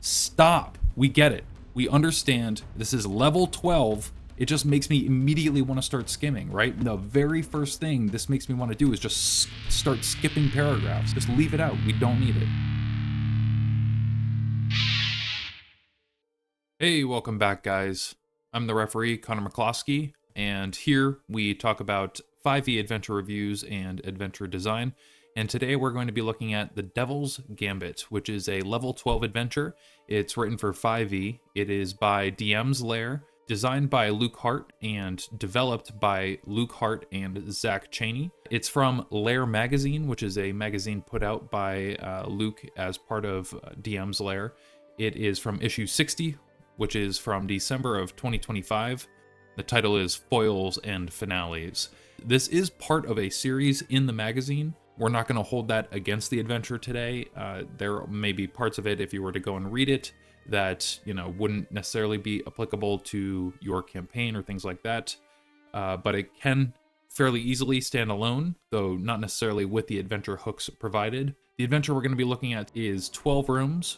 Stop. We get it. We understand this is level 12. It just makes me immediately want to start skimming, right? The very first thing this makes me want to do is just start skipping paragraphs. Just leave it out. We don't need it. Hey, welcome back, guys. I'm the referee, Connor McCloskey, and here we talk about 5e adventure reviews and adventure design. And today we're going to be looking at The Devil's Gambit, which is a level 12 adventure. It's written for 5e. It is by DM's Lair, designed by Luke Hart, and developed by Luke Hart and Zach Chaney. It's from Lair magazine, which is a magazine put out by Luke as part of DM's Lair. It is from issue 60, which is from December of 2025. The title is Foils and Finales. This is part of a series in the magazine. We're not going to hold that against the adventure today. There may be parts of it, if you were to go and read it, that wouldn't necessarily be applicable to your campaign or things like that. But it can fairly easily stand alone, though not necessarily with the adventure hooks provided. The adventure we're going to be looking at is 12 rooms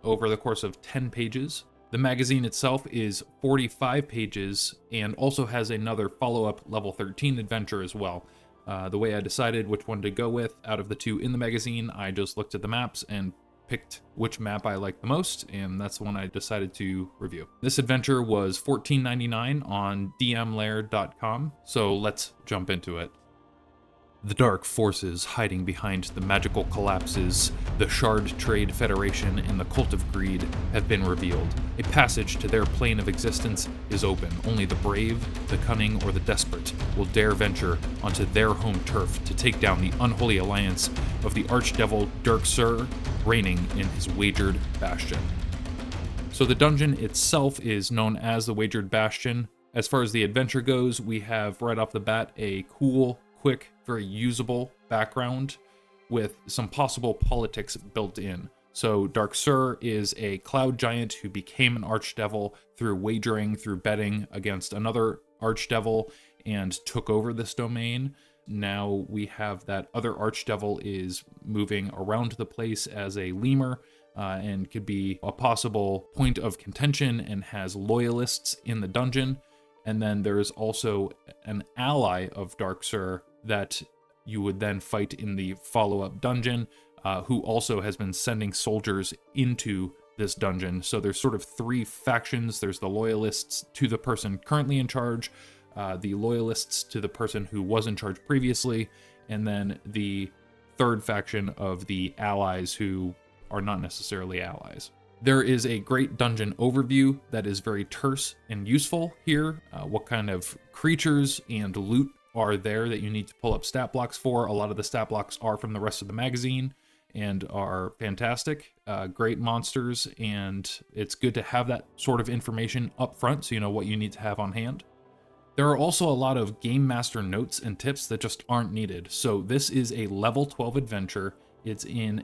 over the course of 10 pages. The magazine itself is 45 pages and also has another follow-up level 13 adventure as well. The way I decided which one to go with out of the two in the magazine, I just looked at the maps and picked which map I liked the most, and that's the one I decided to review. This adventure was $14.99 on dmlair.com, so let's jump into it. The dark forces hiding behind the magical collapses, the Shard Trade Federation, and the Cult of Greed have been revealed. A passage to their plane of existence is open. Only the brave, the cunning, or the desperate will dare venture onto their home turf to take down the unholy alliance of the archdevil Dirk Sur, reigning in his Wagered Bastion. So the dungeon itself is known as the Wagered Bastion. As far as the adventure goes, we have right off the bat a cool, quick, very usable background with some possible politics built in. So Dark Sur is a cloud giant who became an archdevil through wagering, through betting against another archdevil, and took over this domain. Now we have that other archdevil is moving around the place as a lemur, and could be a possible point of contention and has loyalists in the dungeon. And then there is also an ally of Dark Sur that you would then fight in the follow-up dungeon, who also has been sending soldiers into this dungeon. So there's sort of three factions. There's the loyalists to the person currently in charge, the loyalists to the person who was in charge previously, and then the third faction of the allies who are not necessarily allies. There is a great dungeon overview that is very terse and useful here. What kind of creatures and loot are there that you need to pull up stat blocks for. A lot of the stat blocks are from the rest of the magazine and are fantastic. Great monsters, and it's good to have that sort of information up front so you know what you need to have on hand. There are also a lot of Game Master notes and tips that just aren't needed. So this is a level 12 adventure. It's in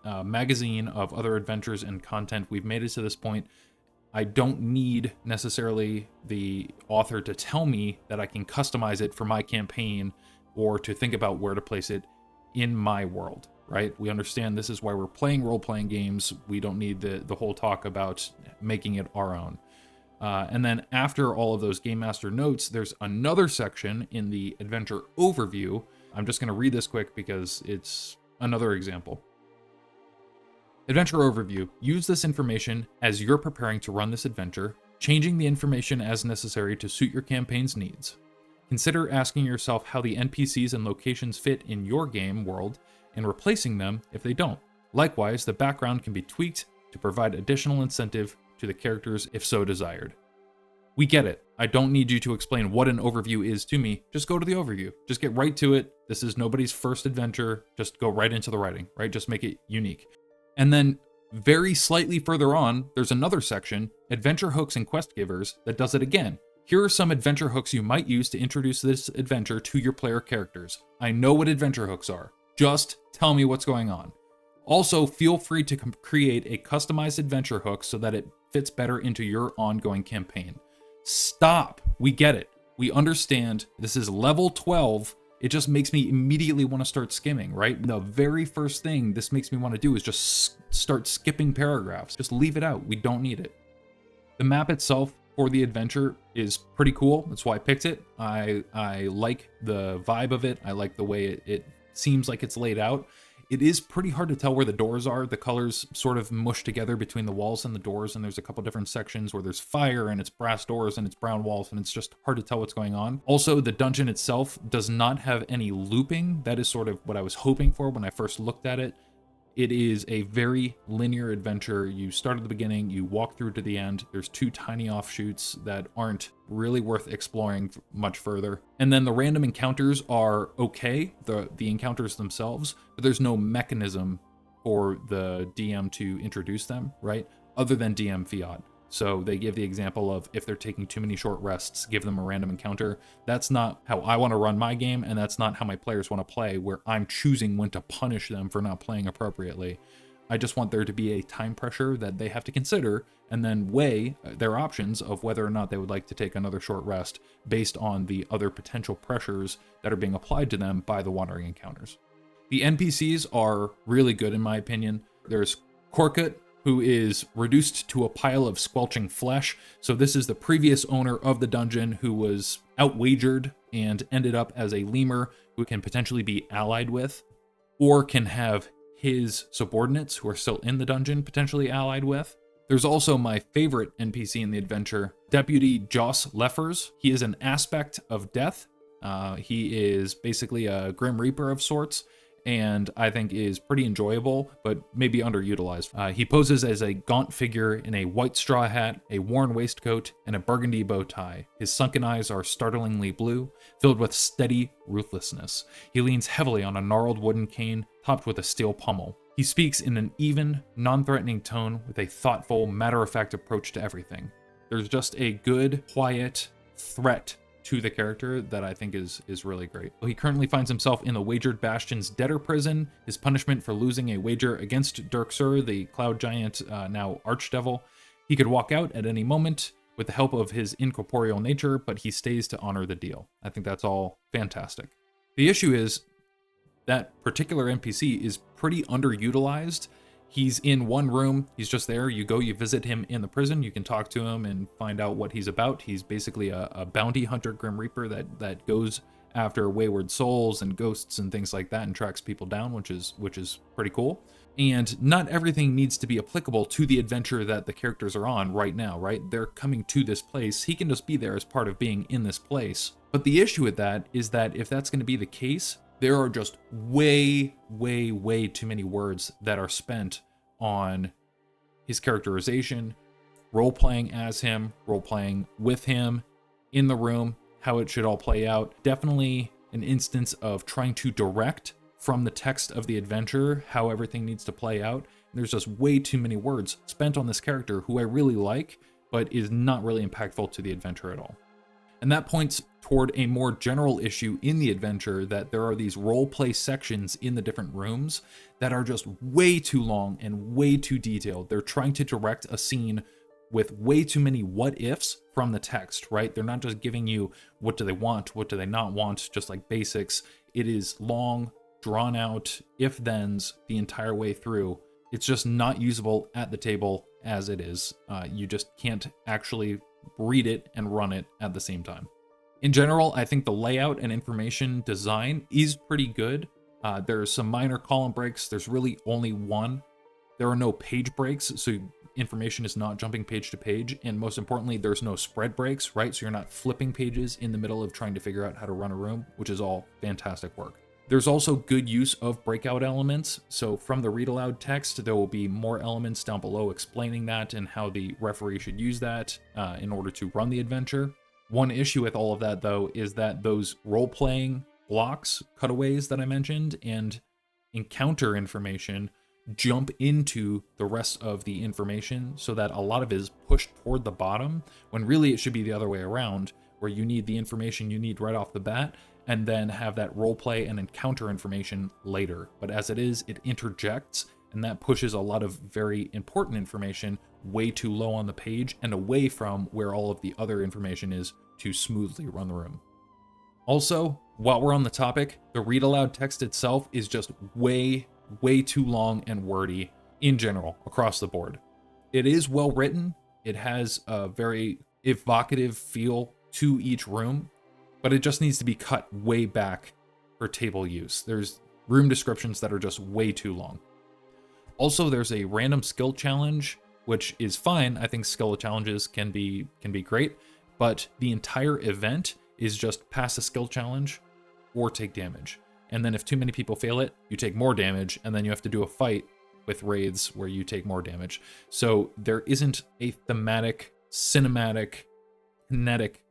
a magazine of other adventures and content. We've made it to this point. I don't need necessarily the author to tell me that I can customize it for my campaign or to think about where to place it in my world, right? We understand this is why we're playing role-playing games. We don't need the whole talk about making it our own. And then after all of those Game Master notes, there's another section in the adventure overview. I'm just going to read this quick because it's another example. Adventure overview. Use this information as you're preparing to run this adventure, changing the information as necessary to suit your campaign's needs. Consider asking yourself how the NPCs and locations fit in your game world and replacing them if they don't. Likewise, the background can be tweaked to provide additional incentive to the characters if so desired. We get it. I don't need you to explain what an overview is to me. Just go to the overview. Just get right to it. This is nobody's first adventure. Just go right into the writing, right? Just make it unique. And then very slightly further on, there's another section, Adventure Hooks and Quest Givers, that does it again. Here are some adventure hooks you might use to introduce this adventure to your player characters. I know what adventure hooks are. Just tell me what's going on. Also, feel free to create a customized adventure hook so that it fits better into your ongoing campaign. Stop. We get it. We understand this is level 12. it just makes me immediately want to start skimming, right? The very first thing this makes me want to do is just start skipping paragraphs. Just leave it out. We don't need it. The map itself for the adventure is pretty cool. That's why I picked it. I like the vibe of it. I like the way it seems like it's laid out. It is pretty hard to tell where the doors are. The colors sort of mush together between the walls and the doors, and there's a couple different sections where there's fire and it's brass doors and it's brown walls, and it's just hard to tell what's going on. Also, the dungeon itself does not have any looping. That is sort of what I was hoping for when I first looked at it. It is a very linear adventure. You start at the beginning, you walk through to the end. There's 2 tiny offshoots that aren't really worth exploring much further. And then the random encounters are okay, the encounters themselves, but there's no mechanism for the DM to introduce them, right? Other than DM fiat. So they give the example of if they're taking too many short rests, give them a random encounter. That's not how I want to run my game, and that's not how my players want to play, where I'm choosing when to punish them for not playing appropriately. I just want there to be a time pressure that they have to consider and then weigh their options of whether or not they would like to take another short rest based on the other potential pressures that are being applied to them by the wandering encounters. The NPCs are really good in my opinion. There's Korkut, who is reduced to a pile of squelching flesh. So this is the previous owner of the dungeon who was outwagered and ended up as a lemur who can potentially be allied with, or can have his subordinates who are still in the dungeon potentially allied with. There's also my favorite NPC in the adventure, Deputy Joss Leffers. He is an aspect of death. He is basically a Grim Reaper of sorts, and I think is pretty enjoyable, but maybe underutilized. He poses as a gaunt figure in a white straw hat, a worn waistcoat, and a burgundy bow tie. His sunken eyes are startlingly blue, filled with steady ruthlessness. He leans heavily on a gnarled wooden cane, topped with a steel pommel. He speaks in an even, non-threatening tone with a thoughtful, matter-of-fact approach to everything. There's just a good, quiet threat to the character that I think is really great. He currently finds himself in the Wagered Bastion's debtor prison. His punishment for losing a wager against Dirksur, the cloud giant, now archdevil. He could walk out at any moment with the help of his incorporeal nature, but he stays to honor the deal. I think that's all fantastic. The issue is that particular NPC is pretty underutilized. He's in one room, he's just there, you go, you visit him in the prison, you can talk to him and find out what he's about. He's basically a bounty hunter Grim Reaper that goes after wayward souls and ghosts and things like that and tracks people down, which is pretty cool. And not everything needs to be applicable to the adventure that the characters are on right now, right? They're coming to this place, he can just be there as part of being in this place. But the issue with that is that if that's going to be the case, there are just way too many words that are spent on his characterization, role-playing as him, role-playing with him, in the room, how it should all play out. Definitely an instance of trying to direct from the text of the adventure how everything needs to play out. There's just way too many words spent on this character who I really like, but is not really impactful to the adventure at all. And that points toward a more general issue in the adventure, that there are these role-play sections in the different rooms that are just way too long and way too detailed. They're trying to direct a scene with way too many what-ifs from the text, right? They're not just giving you what do they want, what do they not want, just like basics. It is long, drawn-out if-thens the entire way through. It's just not usable at the table as it is. You just can't actually read it and run it at the same time. In general, I think the layout and information design is pretty good. There's some minor column breaks. There's really only one. There are no page breaks, so information is not jumping page to page. And most importantly, there's no spread breaks, right? So you're not flipping pages in the middle of trying to figure out how to run a room, which is all fantastic work. There's also good use of breakout elements. So from the read aloud text, there will be more elements down below explaining that and how the referee should use that in order to run the adventure. One issue with all of that, though, is that those role-playing blocks, cutaways that I mentioned, and encounter information jump into the rest of the information so that a lot of it is pushed toward the bottom, when really it should be the other way around, where you need the information you need right off the bat, and then have that roleplay and encounter information later. But as it is, it interjects, and that pushes a lot of very important information way too low on the page and away from where all of the other information is to smoothly run the room. Also, While we're on the topic, the read aloud text itself is just way too long and wordy in general across the board. It is well written. It has a very evocative feel to each room, but it just needs to be cut way back for table use. There's room descriptions that are just way too long. Also, there's a random skill challenge, which is fine. I think skill challenges can be great, but the entire event is just pass a skill challenge or take damage. And then if too many people fail it, you take more damage, and then you have to do a fight with raids where you take more damage. So there isn't a thematic, cinematic, kinetic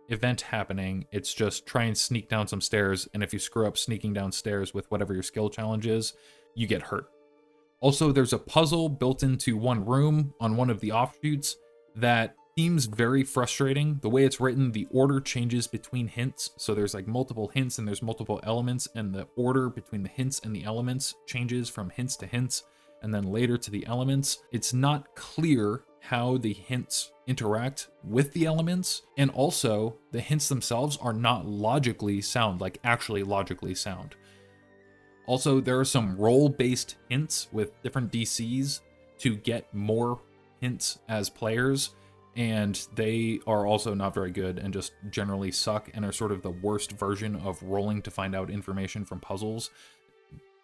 event happening. It's just try and sneak down some stairs, and if you screw up sneaking downstairs with whatever your skill challenge is, you get hurt. Also, there's a puzzle built into one room on one of the offshoots that seems very frustrating. The way it's written, the order changes between hints. So there's like multiple hints and there's multiple elements, and the order between the hints and the elements changes from hints to hints and then later to the elements. It's not clear how the hints interact with the elements, and also the hints themselves are not logically sound, like actually logically sound. Also, there are some role-based hints with different DCs to get more hints as players, and they are also not very good and just generally suck and are sort of the worst version of rolling to find out information from puzzles.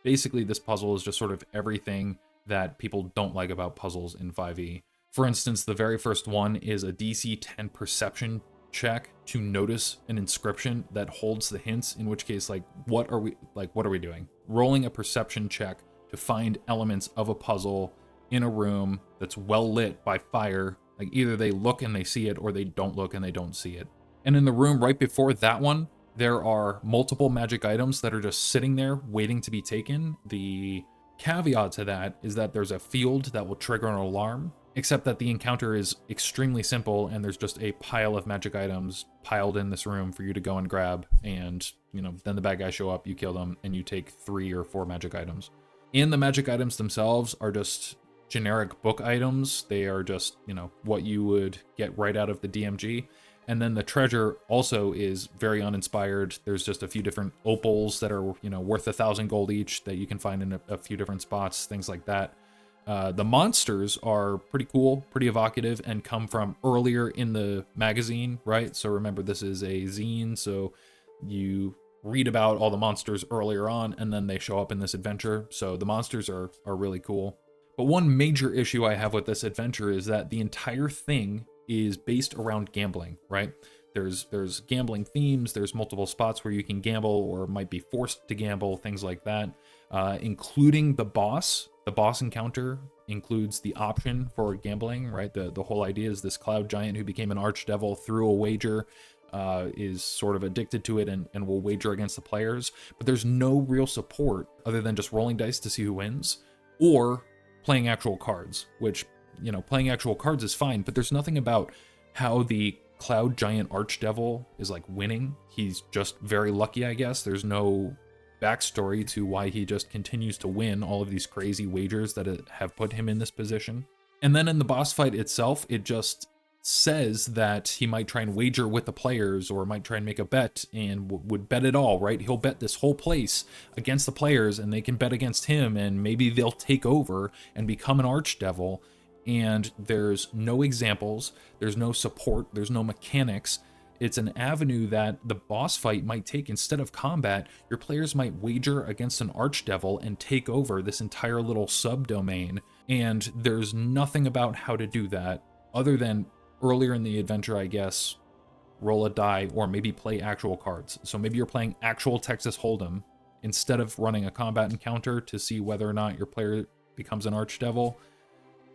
Basically, this puzzle is just sort of everything that people don't like about puzzles in 5e. For instance, the very first one is a DC 10 perception check to notice an inscription that holds the hints, in which case, what are we doing? Rolling a perception check to find elements of a puzzle in a room that's well lit by fire. Like, either they look and they see it, or they don't look and they don't see it. And in the room right before that one, there are multiple magic items that are just sitting there waiting to be taken. The caveat to that is that there's a field that will trigger an alarm, except that the encounter is extremely simple and there's just a pile of magic items piled in this room for you to go and grab, and then the bad guys show up, you kill them, and you take 3 or 4 magic items. And the magic items themselves are just generic book items. They are just, what you would get right out of the DMG. And then the treasure also is very uninspired. There's just a few different opals that are, worth 1,000 gold each that you can find in a few different spots, things like that. The monsters are pretty cool, pretty evocative, and come from earlier in the magazine, right? So remember, this is a zine, so you read about all the monsters earlier on, and then they show up in this adventure. So the monsters are really cool. But one major issue I have with this adventure is that the entire thing is based around gambling, right? There's gambling themes, there's multiple spots where you can gamble or might be forced to gamble, things like that, including the boss. The boss encounter includes the option for gambling, right? The whole idea is this cloud giant who became an archdevil through a wager is sort of addicted to it and will wager against the players. But there's no real support other than just rolling dice to see who wins, or playing actual cards, which, playing actual cards is fine, but there's nothing about how the cloud giant archdevil is winning. He's just very lucky, I guess. There's no backstory to why he just continues to win all of these crazy wagers that have put him in this position. And then in the boss fight itself, it just says that he might try and wager with the players, or might try and make a bet, and would bet it all, right? He'll bet this whole place against the players, and they can bet against him, and maybe they'll take over and become an archdevil. And there's no examples, there's no support, there's no mechanics. It's an avenue that the boss fight might take instead of combat. Your players might wager against an archdevil and take over this entire little subdomain, and there's nothing about how to do that other than earlier in the adventure, I guess, roll a die or maybe play actual cards. So maybe you're playing actual Texas Hold'em instead of running a combat encounter to see whether or not your player becomes an archdevil.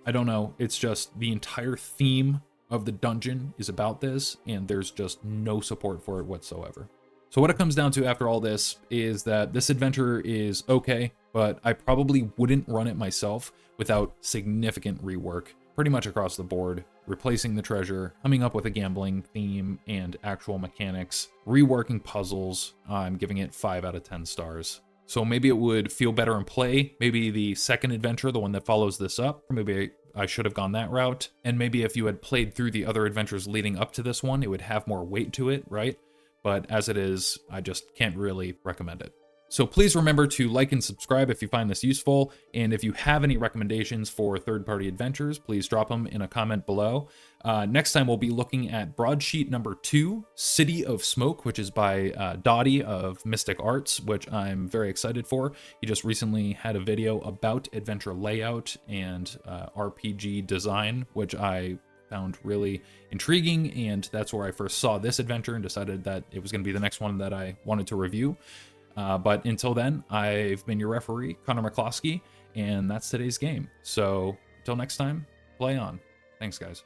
I don't know. It's just the entire theme of the dungeon is about this, and there's just no support for it whatsoever. So what it comes down to after all this is that this adventure is okay, but I probably wouldn't run it myself without significant rework, pretty much across the board, replacing the treasure, coming up with a gambling theme and actual mechanics, reworking puzzles. I'm giving it 5 out of 10 stars. So maybe it would feel better in play. Maybe the second adventure, the one that follows this up, maybe I should have gone that route. And maybe if you had played through the other adventures leading up to this one, it would have more weight to it, right? but as it is, I just can't really recommend it. So please remember to like and subscribe if you find this useful, and if you have any recommendations for third-party adventures, please drop them in a comment below. Next time we'll be looking at broadsheet number 2, City of Smoke, which is by Dottie of Mystic Arts, which I'm very excited for. He just recently had a video about adventure layout and RPG design, which I found really intriguing, and that's where I first saw this adventure and decided that it was going to be the next one that I wanted to review. But until then, I've been your referee, Connor McCloskey, and that's today's game. So until next time, play on. Thanks, guys.